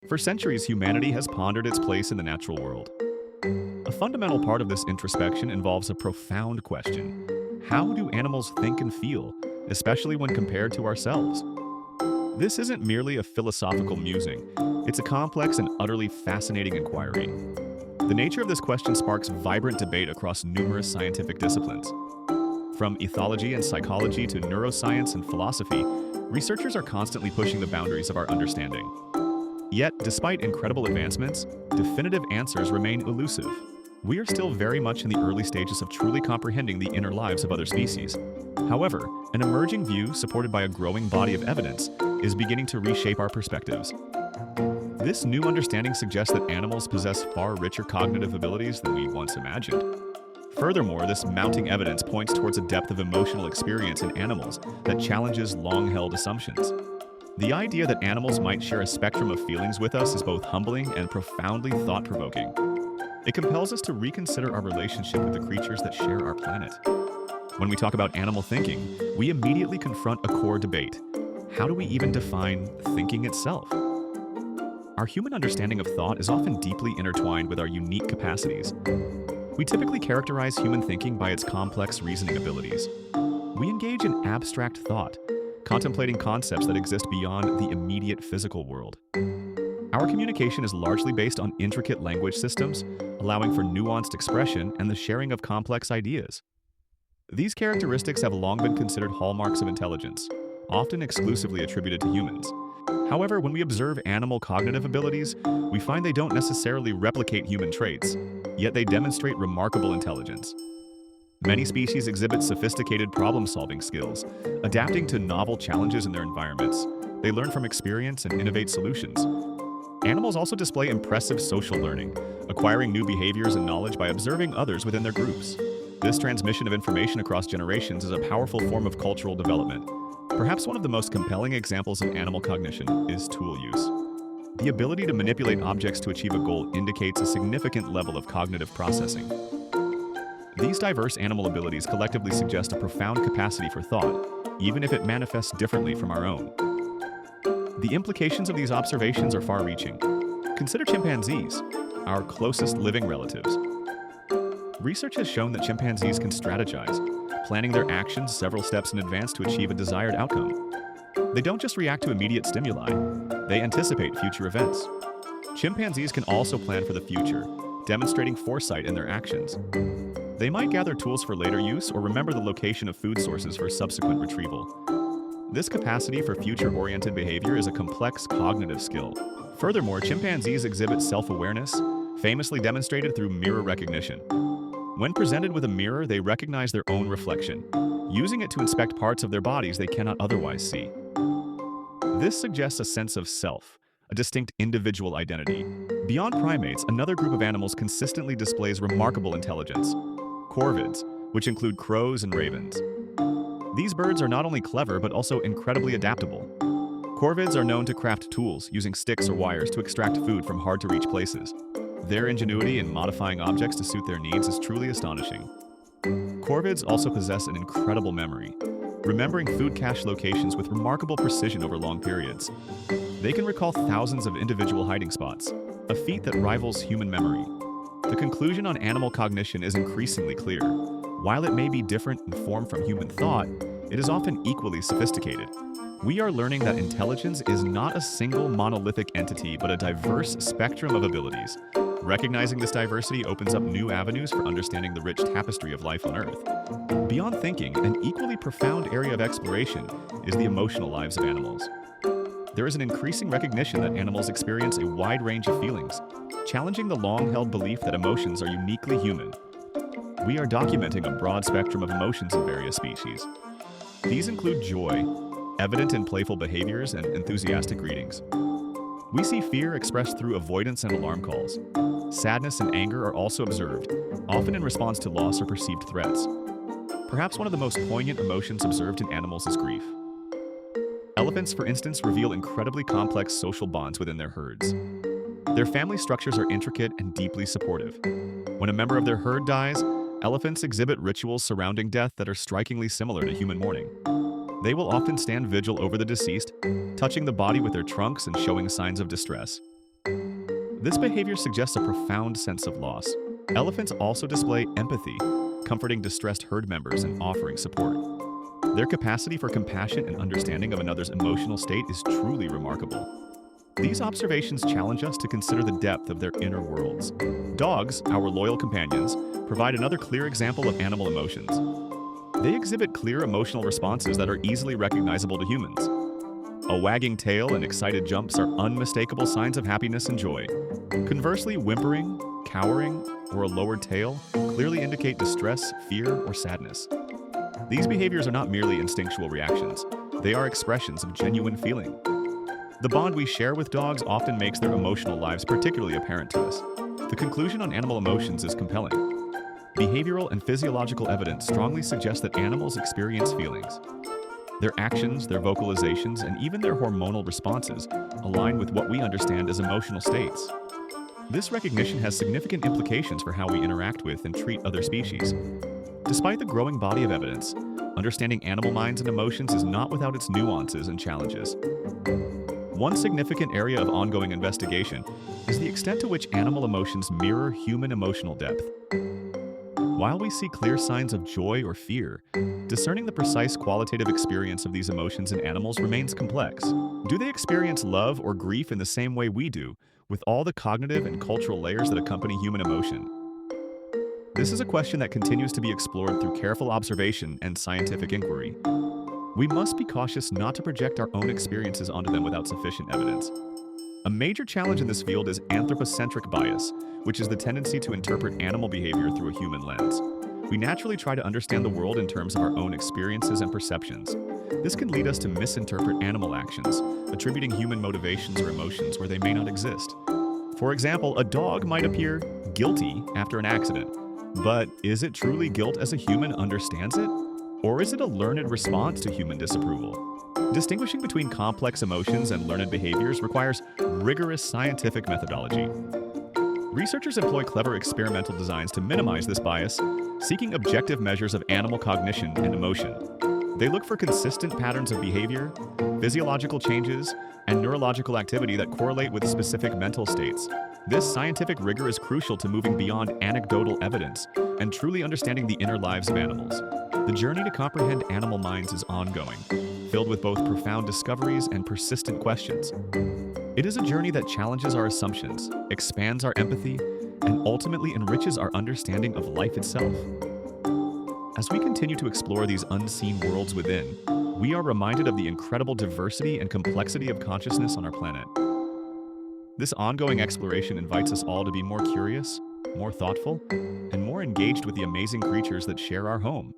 For centuries, humanity has pondered its place in the natural world. A fundamental part of this introspection involves a profound question. How do animals think and feel, especially when compared to ourselves? This isn't merely a philosophical musing, it's a complex and utterly fascinating inquiry. The nature of this question sparks vibrant debate across numerous scientific disciplines. From ethology and psychology to neuroscience and philosophy, researchers are constantly pushing the boundaries of our understanding. Yet, despite incredible advancements, definitive answers remain elusive. We are still very much in the early stages of truly comprehending the inner lives of other species. However, an emerging view, supported by a growing body of evidence, is beginning to reshape our perspectives. This new understanding suggests that animals possess far richer cognitive abilities than we once imagined. Furthermore, this mounting evidence points towards a depth of emotional experience in animals that challenges long-held assumptions. The idea that animals might share a spectrum of feelings with us is both humbling and profoundly thought-provoking. It compels us to reconsider our relationship with the creatures that share our planet. When we talk about animal thinking, we immediately confront a core debate. How do we even define thinking itself? Our human understanding of thought is often deeply intertwined with our unique capacities. We typically characterize human thinking by its complex reasoning abilities. We engage in abstract thought, contemplating concepts that exist beyond the immediate physical world. Our communication is largely based on intricate language systems, allowing for nuanced expression and the sharing of complex ideas. These characteristics have long been considered hallmarks of intelligence, often exclusively attributed to humans. However, when we observe animal cognitive abilities, we find they don't necessarily replicate human traits, yet they demonstrate remarkable intelligence. Many species exhibit sophisticated problem-solving skills, adapting to novel challenges in their environments. They learn from experience and innovate solutions. Animals also display impressive social learning, acquiring new behaviors and knowledge by observing others within their groups. This transmission of information across generations is a powerful form of cultural development. Perhaps one of the most compelling examples of animal cognition is tool use. The ability to manipulate objects to achieve a goal indicates a significant level of cognitive processing. These diverse animal abilities collectively suggest a profound capacity for thought, even if it manifests differently from our own. The implications of these observations are far-reaching. Consider chimpanzees, our closest living relatives. Research has shown that chimpanzees can strategize, planning their actions several steps in advance to achieve a desired outcome. They don't just react to immediate stimuli, they anticipate future events. Chimpanzees can also plan for the future, demonstrating foresight in their actions. They might gather tools for later use or remember the location of food sources for subsequent retrieval. This capacity for future-oriented behavior is a complex cognitive skill. Furthermore, chimpanzees exhibit self-awareness, famously demonstrated through mirror recognition. When presented with a mirror, they recognize their own reflection, using it to inspect parts of their bodies they cannot otherwise see. This suggests a sense of self, a distinct individual identity. Beyond primates, another group of animals consistently displays remarkable intelligence: corvids, which include crows and ravens. These birds are not only clever but also incredibly adaptable. Corvids are known to craft tools using sticks or wires to extract food from hard-to-reach places. Their ingenuity in modifying objects to suit their needs is truly astonishing. Corvids also possess an incredible memory, remembering food cache locations with remarkable precision over long periods. They can recall thousands of individual hiding spots, a feat that rivals human memory. The conclusion on animal cognition is increasingly clear. While it may be different in form from human thought, it is often equally sophisticated. We are learning that intelligence is not a single monolithic entity, but a diverse spectrum of abilities. Recognizing this diversity opens up new avenues for understanding the rich tapestry of life on Earth. Beyond thinking, an equally profound area of exploration is the emotional lives of animals. There is an increasing recognition that animals experience a wide range of feelings, challenging the long-held belief that emotions are uniquely human. We are documenting a broad spectrum of emotions in various species. These include joy, evident in playful behaviors and enthusiastic greetings. We see fear expressed through avoidance and alarm calls. Sadness and anger are also observed, often in response to loss or perceived threats. Perhaps one of the most poignant emotions observed in animals is grief. Elephants, for instance, reveal incredibly complex social bonds within their herds. Their family structures are intricate and deeply supportive. When a member of their herd dies, elephants exhibit rituals surrounding death that are strikingly similar to human mourning. They will often stand vigil over the deceased, touching the body with their trunks and showing signs of distress. This behavior suggests a profound sense of loss. Elephants also display empathy, comforting distressed herd members and offering support. Their capacity for compassion and understanding of another's emotional state is truly remarkable. These observations challenge us to consider the depth of their inner worlds. Dogs, our loyal companions, provide another clear example of animal emotions. They exhibit clear emotional responses that are easily recognizable to humans. A wagging tail and excited jumps are unmistakable signs of happiness and joy. Conversely, whimpering, cowering, or a lowered tail clearly indicate distress, fear, or sadness. These behaviors are not merely instinctual reactions. They are expressions of genuine feeling. The bond we share with dogs often makes their emotional lives particularly apparent to us. The conclusion on animal emotions is compelling. Behavioral and physiological evidence strongly suggests that animals experience feelings. Their actions, their vocalizations, and even their hormonal responses align with what we understand as emotional states. This recognition has significant implications for how we interact with and treat other species. Despite the growing body of evidence, understanding animal minds and emotions is not without its nuances and challenges. One significant area of ongoing investigation is the extent to which animal emotions mirror human emotional depth. While we see clear signs of joy or fear, discerning the precise qualitative experience of these emotions in animals remains complex. Do they experience love or grief in the same way we do, with all the cognitive and cultural layers that accompany human emotion? This is a question that continues to be explored through careful observation and scientific inquiry. We must be cautious not to project our own experiences onto them without sufficient evidence. A major challenge in this field is anthropocentric bias, which is the tendency to interpret animal behavior through a human lens. We naturally try to understand the world in terms of our own experiences and perceptions. This can lead us to misinterpret animal actions, attributing human motivations or emotions where they may not exist. For example, a dog might appear guilty after an accident, but is it truly guilt as a human understands it? Or is it a learned response to human disapproval? Distinguishing between complex emotions and learned behaviors requires rigorous scientific methodology. Researchers employ clever experimental designs to minimize this bias, seeking objective measures of animal cognition and emotion. They look for consistent patterns of behavior, physiological changes, and neurological activity that correlate with specific mental states. This scientific rigor is crucial to moving beyond anecdotal evidence and truly understanding the inner lives of animals. The journey to comprehend animal minds is ongoing, filled with both profound discoveries and persistent questions. It is a journey that challenges our assumptions, expands our empathy, and ultimately enriches our understanding of life itself. As we continue to explore these unseen worlds within, we are reminded of the incredible diversity and complexity of consciousness on our planet. This ongoing exploration invites us all to be more curious, more thoughtful, and more engaged with the amazing creatures that share our home.